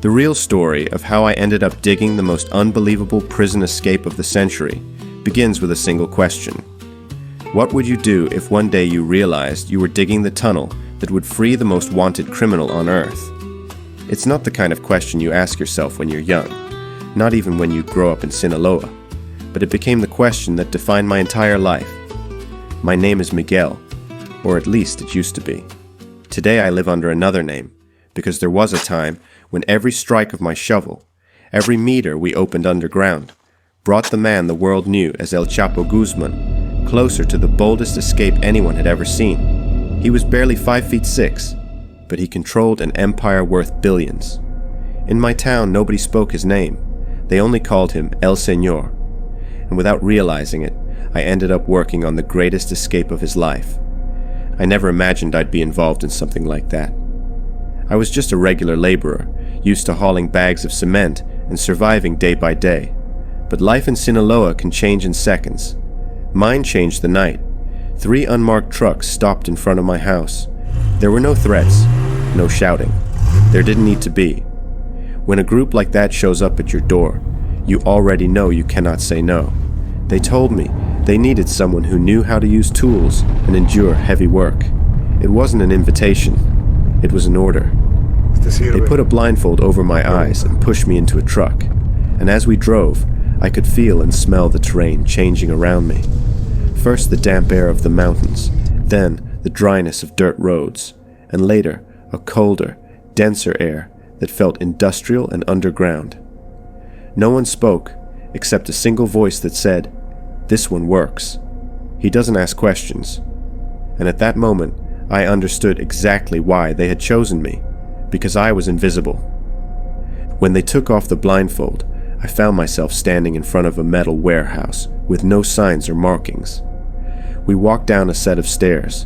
The real story of how I ended up digging the most unbelievable prison escape of the century begins with a single question. What would you do if one day you realized you were digging the tunnel that would free the most wanted criminal on Earth? It's not the kind of question you ask yourself when you're young, not even when you grow up in Sinaloa, but it became the question that defined my entire life. My name is Miguel, or at least it used to be. Today I live under another name, because there was a time when every strike of my shovel, every meter we opened underground, brought the man the world knew as El Chapo Guzman closer to the boldest escape anyone had ever seen. He was barely 5'6", but he controlled an empire worth billions. In my town, nobody spoke his name. They only called him El Señor. And without realizing it, I ended up working on the greatest escape of his life. I never imagined I'd be involved in something like that. I was just a regular laborer, used to hauling bags of cement and surviving day by day. But life in Sinaloa can change in seconds. Mine changed the night. 3 unmarked trucks stopped in front of my house. There were no threats, no shouting. There didn't need to be. When a group like that shows up at your door, you already know you cannot say no. They told me they needed someone who knew how to use tools and endure heavy work. It wasn't an invitation. It was an order. They put a blindfold over my eyes and pushed me into a truck. And as we drove, I could feel and smell the terrain changing around me. First the damp air of the mountains, then the dryness of dirt roads, and later a colder, denser air that felt industrial and underground. No one spoke, except a single voice that said, "This one works. He doesn't ask questions." And at that moment, I understood exactly why they had chosen me, because I was invisible. When they took off the blindfold, I found myself standing in front of a metal warehouse with no signs or markings. We walked down a set of stairs,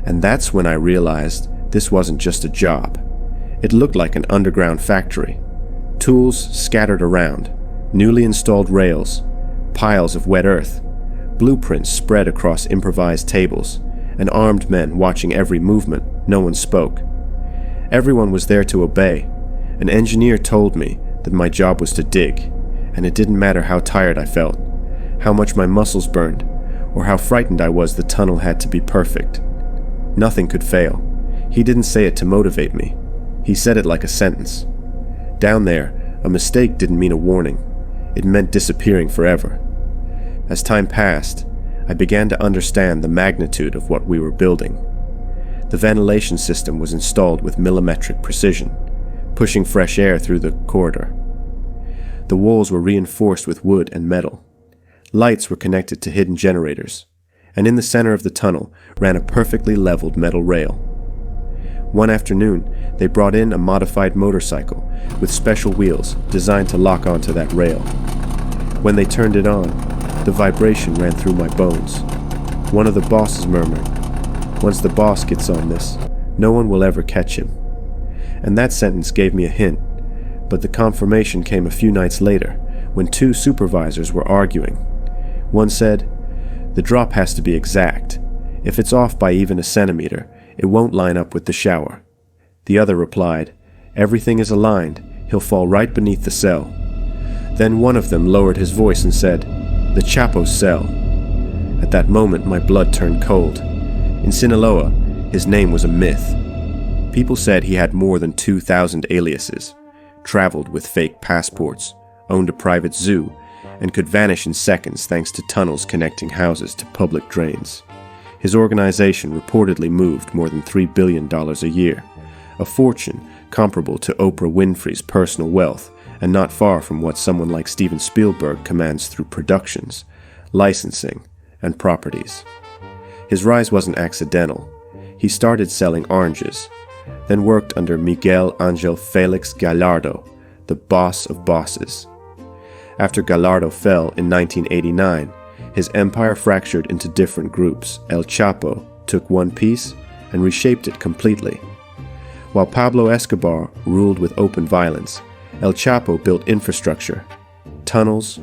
and that's when I realized this wasn't just a job. It looked like an underground factory. Tools scattered around, newly installed rails, piles of wet earth, blueprints spread across improvised tables, and armed men watching every movement. No one spoke. Everyone was there to obey. An engineer told me that my job was to dig, and it didn't matter how tired I felt, how much my muscles burned, or how frightened I was the tunnel had to be perfect. Nothing could fail. He didn't say it to motivate me. He said it like a sentence. Down there, a mistake didn't mean a warning. It meant disappearing forever. As time passed, I began to understand the magnitude of what we were building. The ventilation system was installed with millimetric precision, pushing fresh air through the corridor. The walls were reinforced with wood and metal. Lights were connected to hidden generators, and in the center of the tunnel ran a perfectly leveled metal rail. One afternoon, they brought in a modified motorcycle with special wheels designed to lock onto that rail. When they turned it on, the vibration ran through my bones. One of the bosses murmured, "Once the boss gets on this, no one will ever catch him." And that sentence gave me a hint, but the confirmation came a few nights later when 2 supervisors were arguing. One said, "The drop has to be exact. If it's off by even a centimeter, it won't line up with the shower." The other replied, "Everything is aligned. He'll fall right beneath the cell." Then one of them lowered his voice and said, "The Chapo's cell." At that moment, my blood turned cold. In Sinaloa, his name was a myth. People said he had more than 2,000 aliases, traveled with fake passports, owned a private zoo, and could vanish in seconds thanks to tunnels connecting houses to public drains. His organization reportedly moved more than $3 billion a year, a fortune comparable to Oprah Winfrey's personal wealth and not far from what someone like Steven Spielberg commands through productions, licensing, and properties. His rise wasn't accidental. He started selling oranges, then worked under Miguel Angel Felix Gallardo, the boss of bosses. After Gallardo fell in 1989, his empire fractured into different groups. El Chapo took one piece and reshaped it completely. While Pablo Escobar ruled with open violence, El Chapo built infrastructure, tunnels,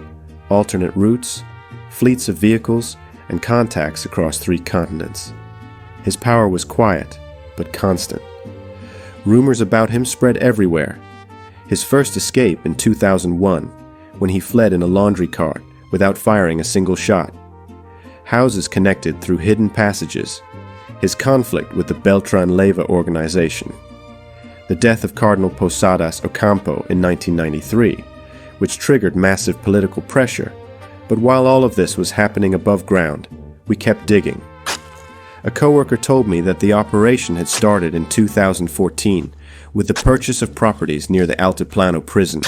alternate routes, fleets of vehicles, and contacts across 3 continents. His power was quiet, but constant. Rumors about him spread everywhere. His first escape in 2001, when he fled in a laundry cart without firing a single shot. Houses connected through hidden passages. His conflict with the Beltran Leyva organization. The death of Cardinal Posadas Ocampo in 1993, which triggered massive political pressure. But while all of this was happening above ground, we kept digging. A coworker told me that the operation had started in 2014 with the purchase of properties near the Altiplano prison.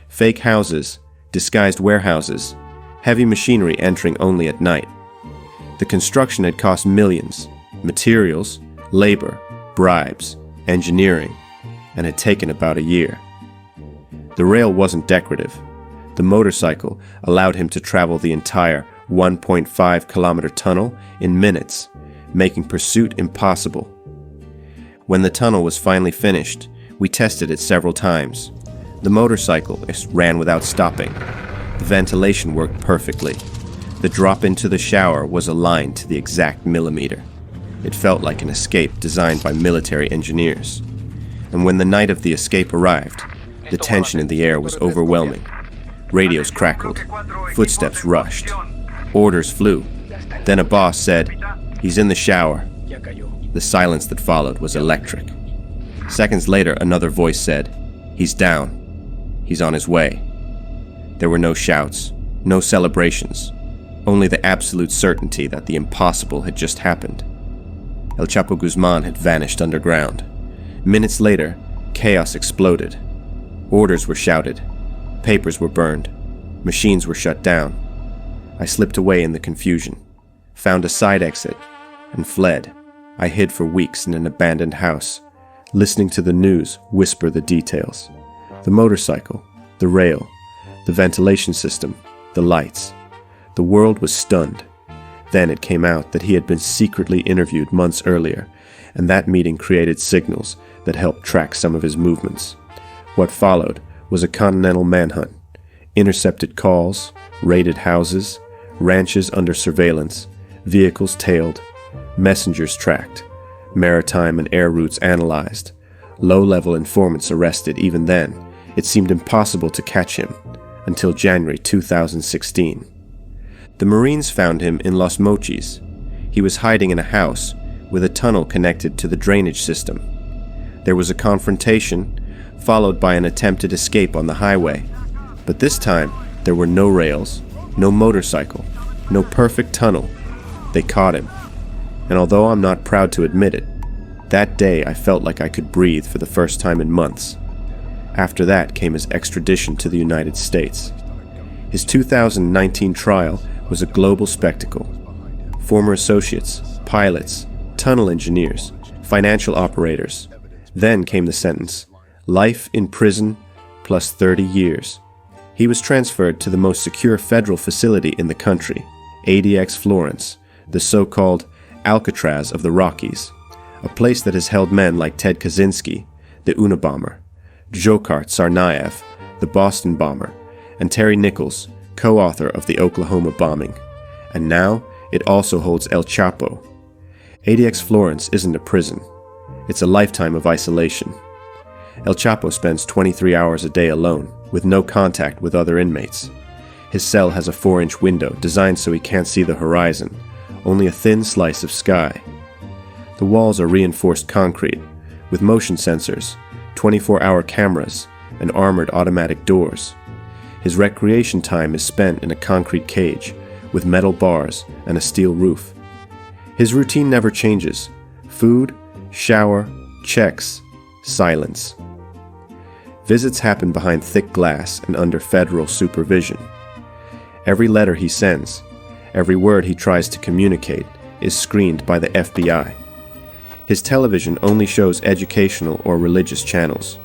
Fake houses, disguised warehouses, heavy machinery entering only at night. The construction had cost millions, materials, labor, bribes, engineering, and had taken about a year. The rail wasn't decorative. The motorcycle allowed him to travel the entire 1.5-kilometer tunnel in minutes, making pursuit impossible. When the tunnel was finally finished, we tested it several times. The motorcycle ran without stopping. The ventilation worked perfectly. The drop into the shower was aligned to the exact millimeter. It felt like an escape designed by military engineers. And when the night of the escape arrived, the tension in the air was overwhelming. Radios crackled. Footsteps rushed. Orders flew. Then a boss said, "He's in the shower." The silence that followed was electric. Seconds later, another voice said, "He's down. He's on his way." There were no shouts, no celebrations, only the absolute certainty that the impossible had just happened. El Chapo Guzman had vanished underground. Minutes later, chaos exploded. Orders were shouted. Papers were burned. Machines were shut down. I slipped away in the confusion, found a side exit, and fled. I hid for weeks in an abandoned house, listening to the news whisper the details. The motorcycle, the rail, the ventilation system, the lights. The world was stunned. Then it came out that he had been secretly interviewed months earlier, and that meeting created signals that helped track some of his movements. What followed was a continental manhunt. Intercepted calls, raided houses, ranches under surveillance, vehicles tailed, messengers tracked, maritime and air routes analyzed, low-level informants arrested. Even then, it seemed impossible to catch him, until January 2016. The Marines found him in Los Mochis. He was hiding in a house with a tunnel connected to the drainage system. There was a confrontation, followed by an attempted escape on the highway. But this time, there were no rails, no motorcycle, no perfect tunnel. They caught him. And although I'm not proud to admit it, that day I felt like I could breathe for the first time in months. After that came his extradition to the United States. His 2019 trial was a global spectacle. Former associates, pilots, tunnel engineers, financial operators. Then came the sentence, life in prison plus 30 years. He was transferred to the most secure federal facility in the country, ADX Florence, the so-called Alcatraz of the Rockies, a place that has held men like Ted Kaczynski, the Unabomber, Dzhokhar Tsarnaev, the Boston bomber, and Terry Nichols, co-author of the Oklahoma bombing. And now, it also holds El Chapo. ADX Florence isn't a prison. It's a lifetime of isolation. El Chapo spends 23 hours a day alone, with no contact with other inmates. His cell has a 4-inch window designed so he can't see the horizon, only a thin slice of sky. The walls are reinforced concrete, with motion sensors, 24-hour cameras, and armored automatic doors. His recreation time is spent in a concrete cage, with metal bars and a steel roof. His routine never changes. Food, shower, checks, silence. Visits happen behind thick glass and under federal supervision. Every letter he sends, every word he tries to communicate, is screened by the FBI. His television only shows educational or religious channels.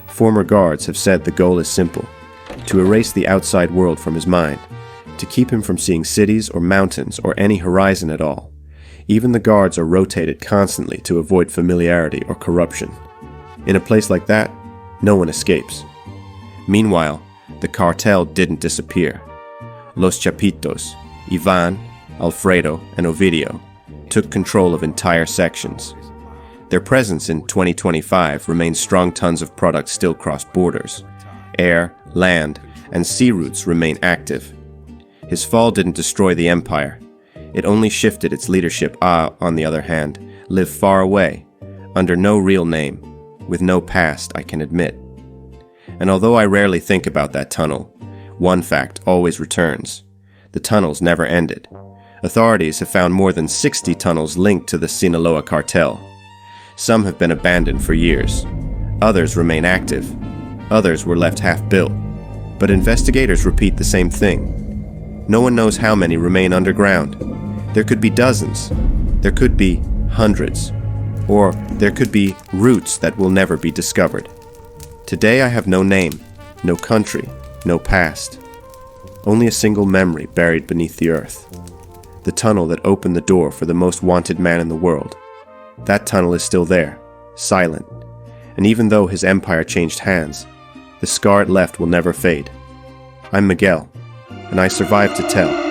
Former guards have said the goal is simple: to erase the outside world from his mind, to keep him from seeing cities or mountains or any horizon at all. Even the guards are rotated constantly to avoid familiarity or corruption. In a place like that, no one escapes. Meanwhile, the cartel didn't disappear. Los Chapitos, Ivan, Alfredo, and Ovidio took control of entire sections. Their presence in 2025 remains strong. Tons of products still cross borders. Air, land, and sea routes remain active. His fall didn't destroy the empire. It only shifted its leadership. On the other hand, live far away, under no real name, with no past, I can admit. And although I rarely think about that tunnel, one fact always returns. The tunnels never ended. Authorities have found more than 60 tunnels linked to the Sinaloa cartel. Some have been abandoned for years. Others remain active. Others were left half-built. But investigators repeat the same thing. No one knows how many remain underground. There could be dozens. There could be hundreds. Or there could be routes that will never be discovered. Today I have no name, no country, no past. Only a single memory buried beneath the earth. The tunnel that opened the door for the most wanted man in the world. That tunnel is still there, silent. And even though his empire changed hands, the scar it left will never fade. I'm Miguel, and I survived to tell.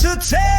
To tell.